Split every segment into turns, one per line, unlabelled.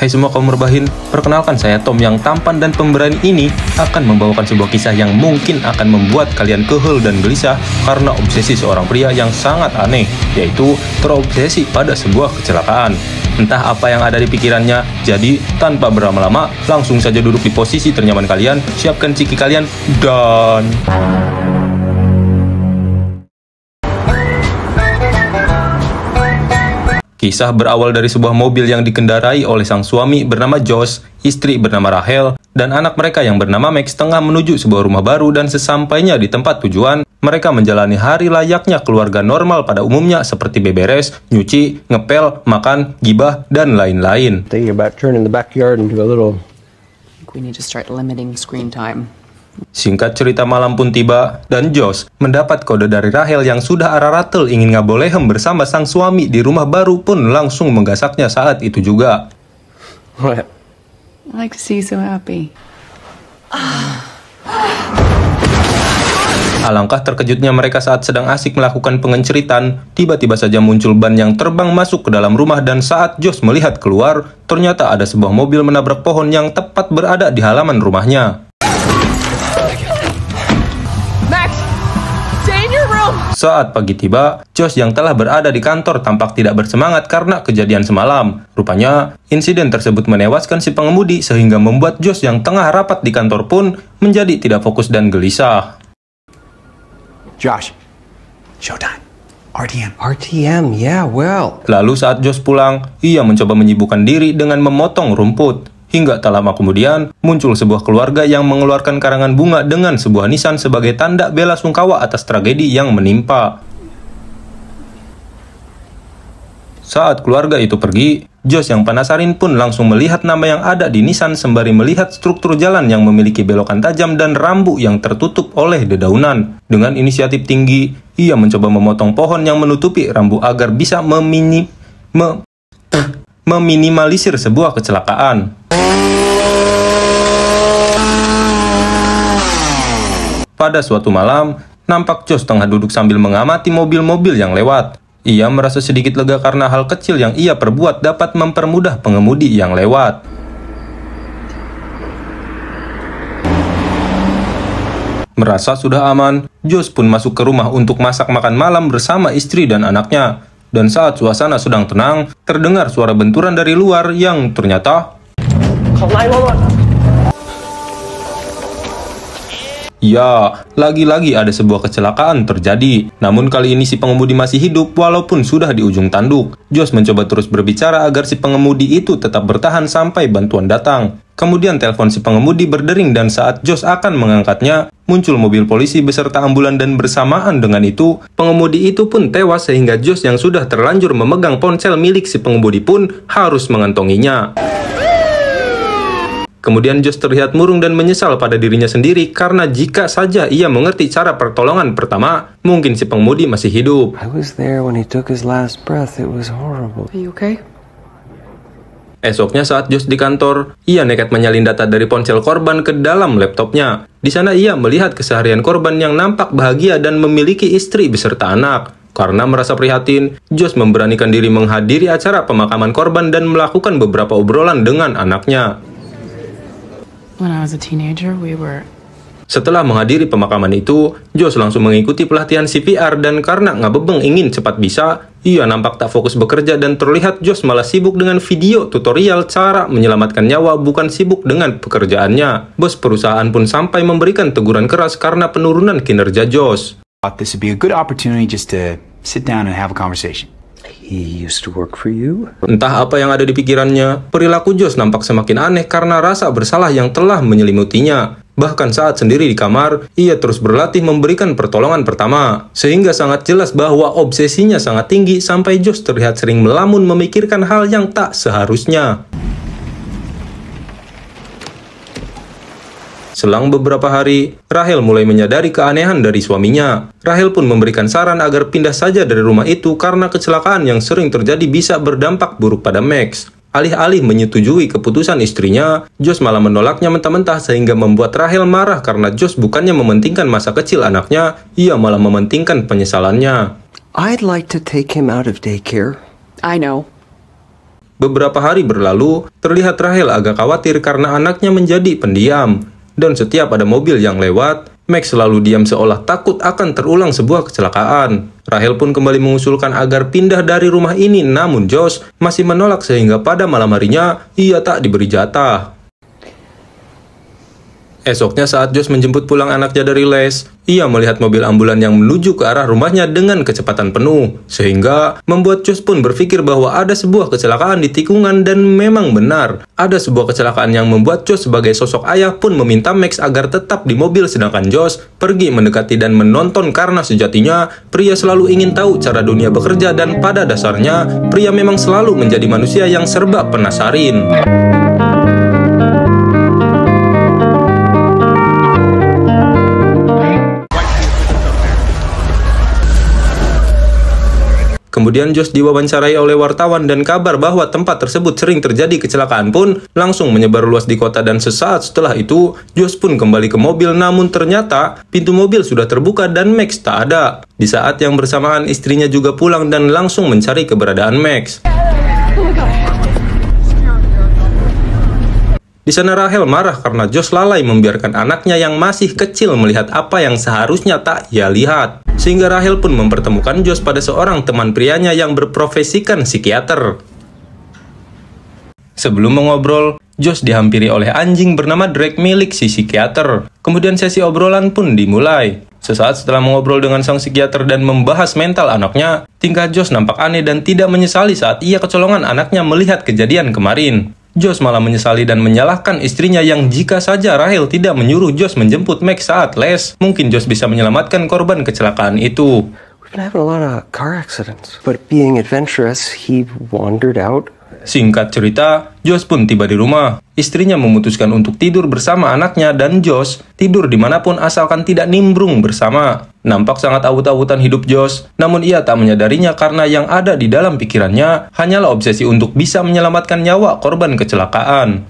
Hai semua kaum merbahin, perkenalkan saya Tom yang tampan dan pemberani ini akan membawakan sebuah kisah yang mungkin akan membuat kalian kehel dan gelisah karena obsesi seorang pria yang sangat aneh, yaitu terobsesi pada sebuah kecelakaan. Entah apa yang ada di pikirannya, jadi tanpa berlama-lama langsung saja duduk di posisi ternyaman kalian, siapkan ciki kalian, dan... Kisah berawal dari sebuah mobil yang dikendarai oleh sang suami bernama Josh, istri bernama Rachel, dan anak mereka yang bernama Max tengah menuju sebuah rumah baru dan sesampainya di tempat tujuan, mereka menjalani hari layaknya keluarga normal pada umumnya seperti beberes, nyuci, ngepel, makan, gibah, dan lain-lain.
Thinking about turning the backyard into a little...
We need to start limiting screen time.
Singkat cerita malam pun tiba, dan Josh mendapat kode dari Rachel yang sudah araratel ingin ngabolehem bersama sang suami di rumah baru pun langsung menggasaknya saat itu juga.
What?
I like to see you so happy.
Alangkah terkejutnya mereka saat sedang asik melakukan pengenceritan, tiba-tiba saja muncul ban yang terbang masuk ke dalam rumah dan saat Josh melihat keluar, ternyata ada sebuah mobil menabrak pohon yang tepat berada di halaman rumahnya. Saat pagi tiba, Josh yang telah berada di kantor tampak tidak bersemangat karena kejadian semalam. Rupanya, insiden tersebut menewaskan si pengemudi sehingga membuat Josh yang tengah rapat di kantor pun menjadi tidak fokus dan gelisah.
Josh, showtime. RTM.
RTM, yeah, well.
Lalu saat Josh pulang, ia mencoba menyibukkan diri dengan memotong rumput. Hingga tak lama kemudian, muncul sebuah keluarga yang mengeluarkan karangan bunga dengan sebuah nisan sebagai tanda bela sungkawa atas tragedi yang menimpa. Saat keluarga itu pergi, Josh yang penasaran pun langsung melihat nama yang ada di nisan sembari melihat struktur jalan yang memiliki belokan tajam dan rambu yang tertutup oleh dedaunan. Dengan inisiatif tinggi, ia mencoba memotong pohon yang menutupi rambu agar bisa meminimalisir sebuah kecelakaan. Pada suatu malam, nampak Josh tengah duduk sambil mengamati mobil-mobil yang lewat. Ia merasa sedikit lega karena hal kecil yang ia perbuat dapat mempermudah pengemudi yang lewat. Merasa sudah aman, Josh pun masuk ke rumah untuk masak makan malam bersama istri dan anaknya. Dan saat suasana sedang tenang, terdengar suara benturan dari luar yang ternyata... Ya, lagi-lagi ada sebuah kecelakaan terjadi. Namun kali ini si pengemudi masih hidup walaupun sudah di ujung tanduk. Josh mencoba terus berbicara agar si pengemudi itu tetap bertahan sampai bantuan datang. Kemudian telepon si pengemudi berdering dan saat Josh akan mengangkatnya, muncul mobil polisi beserta ambulan dan bersamaan dengan itu, pengemudi itu pun tewas sehingga Josh yang sudah terlanjur memegang ponsel milik si pengemudi pun harus mengantonginya. Kemudian Josh terlihat murung dan menyesal pada dirinya sendiri karena jika saja ia mengerti cara pertolongan pertama, mungkin si pengemudi masih hidup.
I was there when he took his last breath. It was horrible.
Are you okay?
Esoknya saat Josh di kantor, ia nekat menyalin data dari ponsel korban ke dalam laptopnya. Di sana ia melihat keseharian korban yang nampak bahagia dan memiliki istri beserta anak. Karena merasa prihatin, Josh memberanikan diri menghadiri acara pemakaman korban dan melakukan beberapa obrolan dengan anaknya.
When I was a teenager, we were...
Setelah menghadiri pemakaman itu, Josh langsung mengikuti pelatihan CPR dan karena ngabebeng ingin cepat bisa, ia nampak tak fokus bekerja dan terlihat Josh malah sibuk dengan video tutorial cara menyelamatkan nyawa bukan sibuk dengan pekerjaannya. Bos perusahaan pun sampai memberikan teguran keras karena penurunan kinerja Josh.
This would be a good opportunity just to sit down and have a conversation.
He used to work for you?
Entah apa yang ada di pikirannya, perilaku Josh nampak semakin aneh karena rasa bersalah yang telah menyelimutinya. Bahkan saat sendiri di kamar, ia terus berlatih memberikan pertolongan pertama. Sehingga sangat jelas bahwa obsesinya sangat tinggi sampai Josh terlihat sering melamun memikirkan hal yang tak seharusnya. Selang beberapa hari, Rachel mulai menyadari keanehan dari suaminya. Rachel pun memberikan saran agar pindah saja dari rumah itu karena kecelakaan yang sering terjadi bisa berdampak buruk pada Max. Alih-alih menyetujui keputusan istrinya, Josh malah menolaknya mentah-mentah sehingga membuat Rachel marah karena Josh bukannya mementingkan masa kecil anaknya, ia malah mementingkan penyesalannya.
I'd like to take him out of daycare.
I know.
Beberapa hari berlalu, terlihat Rahel agak khawatir karena anaknya menjadi pendiam. Dan setiap ada mobil yang lewat, Max selalu diam seolah takut akan terulang sebuah kecelakaan. Rahel pun kembali mengusulkan agar pindah dari rumah ini, namun Josh masih menolak sehingga pada malam harinya ia tak diberi jatah. Esoknya saat Josh menjemput pulang anaknya dari les, ia melihat mobil ambulan yang menuju ke arah rumahnya dengan kecepatan penuh, sehingga membuat Josh pun berpikir bahwa ada sebuah kecelakaan di tikungan dan memang benar. Ada sebuah kecelakaan yang membuat Josh sebagai sosok ayah pun meminta Max agar tetap di mobil sedangkan Josh pergi mendekati dan menonton karena sejatinya pria selalu ingin tahu cara dunia bekerja dan pada dasarnya pria memang selalu menjadi manusia yang serba penasarin. Kemudian Josh diwawancarai oleh wartawan dan kabar bahwa tempat tersebut sering terjadi kecelakaan pun langsung menyebar luas di kota dan sesaat setelah itu Josh pun kembali ke mobil namun ternyata pintu mobil sudah terbuka dan Max tak ada. Di saat yang bersamaan istrinya juga pulang dan langsung mencari keberadaan Max. Di sana Rahel marah karena Josh lalai membiarkan anaknya yang masih kecil melihat apa yang seharusnya tak ia lihat. Sehingga Rahel pun mempertemukan Josh pada seorang teman prianya yang berprofesikan psikiater. Sebelum mengobrol, Josh dihampiri oleh anjing bernama Drake milik si psikiater. Kemudian sesi obrolan pun dimulai. Sesaat setelah mengobrol dengan sang psikiater dan membahas mental anaknya, tingkah Josh nampak aneh dan tidak menyesali saat ia kecolongan anaknya melihat kejadian kemarin. Josh malah menyesali dan menyalahkan istrinya yang jika saja Rahel tidak menyuruh Josh menjemput Max saat les, mungkin Josh bisa menyelamatkan korban kecelakaan itu.
We've been having a lot of car accidents, but being adventurous, he wandered out.
Singkat cerita, Josh pun tiba di rumah. Istrinya memutuskan untuk tidur bersama anaknya dan Josh tidur dimanapun asalkan tidak nimbrung bersama. Nampak sangat awut-awutan hidup Josh, namun ia tak menyadarinya karena yang ada di dalam pikirannya hanyalah obsesi untuk bisa menyelamatkan nyawa korban kecelakaan.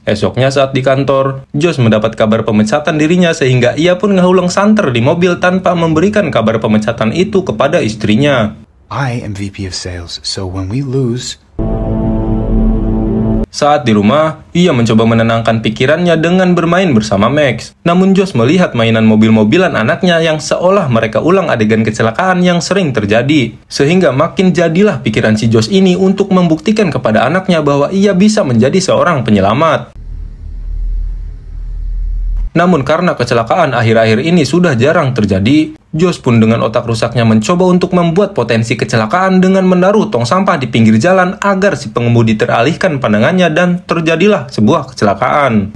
Esoknya saat di kantor, Josh mendapat kabar pemecatan dirinya sehingga ia pun ngehulang santer di mobil tanpa memberikan kabar pemecatan itu kepada istrinya.
I am VP of Sales, so when we lose...
Saat di rumah, ia mencoba menenangkan pikirannya dengan bermain bersama Max. Namun Josh melihat mainan mobil-mobilan anaknya yang seolah mereka ulang adegan kecelakaan yang sering terjadi. Sehingga makin jadilah pikiran si Josh ini untuk membuktikan kepada anaknya bahwa ia bisa menjadi seorang penyelamat. Namun karena kecelakaan akhir-akhir ini sudah jarang terjadi, Josh pun dengan otak rusaknya mencoba untuk membuat potensi kecelakaan dengan menaruh tong sampah di pinggir jalan agar si pengemudi teralihkan pandangannya dan terjadilah sebuah kecelakaan.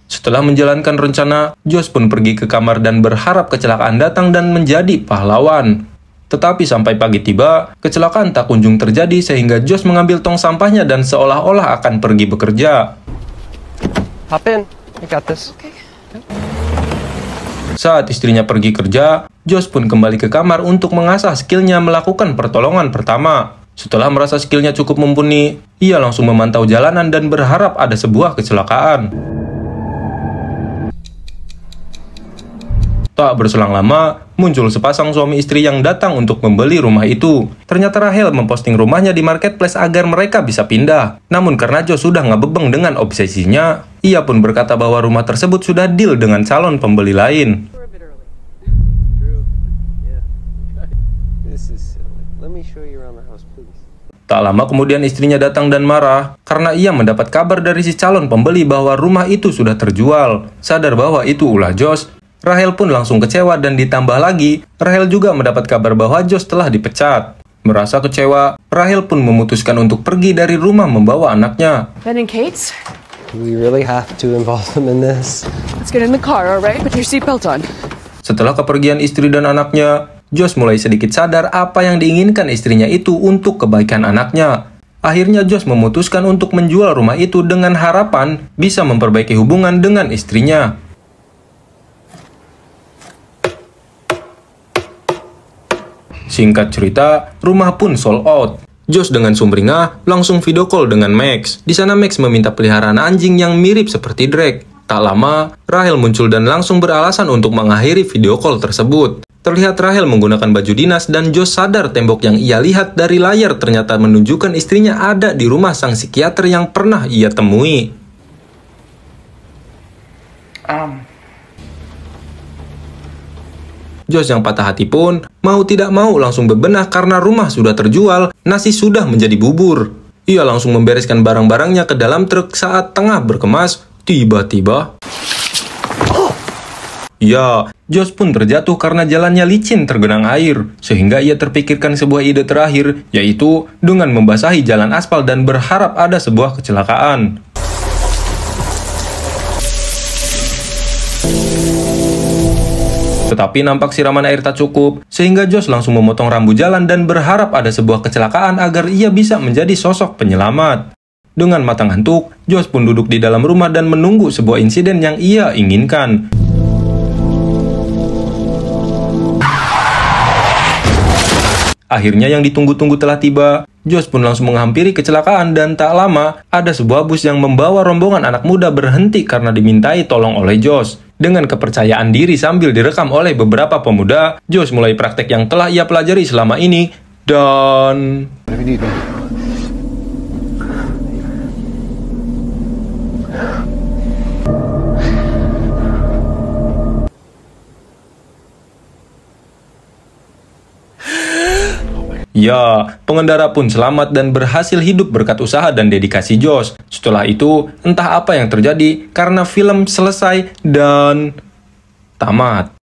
Setelah menjalankan rencana, Josh pun pergi ke kamar dan berharap kecelakaan datang dan menjadi pahlawan. Tetapi sampai pagi tiba, kecelakaan tak kunjung terjadi sehingga Josh mengambil tong sampahnya dan seolah-olah akan pergi bekerja.
Hop in, I got this.
Saat istrinya pergi kerja, Josh pun kembali ke kamar untuk mengasah skillnya melakukan pertolongan pertama. Setelah merasa skillnya cukup mumpuni, ia langsung memantau jalanan dan berharap ada sebuah kecelakaan. Tak berselang lama, muncul sepasang suami istri yang datang untuk membeli rumah itu. Ternyata Rahel memposting rumahnya di marketplace agar mereka bisa pindah. Namun karena Josh sudah ngebebeng dengan obsesinya, ia pun berkata bahwa rumah tersebut sudah deal dengan calon pembeli lain. Tak lama kemudian istrinya datang dan marah karena ia mendapat kabar dari si calon pembeli bahwa rumah itu sudah terjual. Sadar bahwa itu ulah Josh, Rahel pun langsung kecewa dan ditambah lagi, Rahel juga mendapat kabar bahwa Josh telah dipecat. Merasa kecewa, Rahel pun memutuskan untuk pergi dari rumah membawa anaknya.
Ben and Kate,
Do we really have to involve them in this?
let's get in the car, all right? Put your seatbelt on.
Setelah kepergian istri dan anaknya, Josh mulai sedikit sadar apa yang diinginkan istrinya itu untuk kebaikan anaknya. Akhirnya Josh memutuskan untuk menjual rumah itu dengan harapan bisa memperbaiki hubungan dengan istrinya. Singkat cerita, rumah pun sold out. Josh dengan sumringah langsung video call dengan Max. Di sana Max meminta peliharaan anjing yang mirip seperti Drake. Tak lama, Rahel muncul dan langsung beralasan untuk mengakhiri video call tersebut. Terlihat Rahel menggunakan baju dinas dan Josh sadar tembok yang ia lihat dari layar ternyata menunjukkan istrinya ada di rumah sang psikiater yang pernah ia temui. Josh yang patah hati pun mau tidak mau langsung bebenah karena rumah sudah terjual, nasi sudah menjadi bubur. Ia langsung membereskan barang-barangnya ke dalam truk saat tengah berkemas, tiba-tiba ya, Josh pun terjatuh karena jalannya licin tergenang air, sehingga ia terpikirkan sebuah ide terakhir, yaitu dengan membasahi jalan aspal dan berharap ada sebuah kecelakaan. Tetapi nampak siraman air tak cukup, sehingga Josh langsung memotong rambu jalan dan berharap ada sebuah kecelakaan agar ia bisa menjadi sosok penyelamat. Dengan mata ngantuk, Josh pun duduk di dalam rumah dan menunggu sebuah insiden yang ia inginkan. Akhirnya yang ditunggu-tunggu telah tiba. Josh pun langsung menghampiri kecelakaan dan tak lama, ada sebuah bus yang membawa rombongan anak muda berhenti karena dimintai tolong oleh Josh. Dengan kepercayaan diri sambil direkam oleh beberapa pemuda, Josh mulai praktek yang telah ia pelajari selama ini dan... Ya, pengendara pun selamat dan berhasil hidup berkat usaha dan dedikasi Josh. Setelah itu, entah apa yang terjadi karena film selesai dan tamat.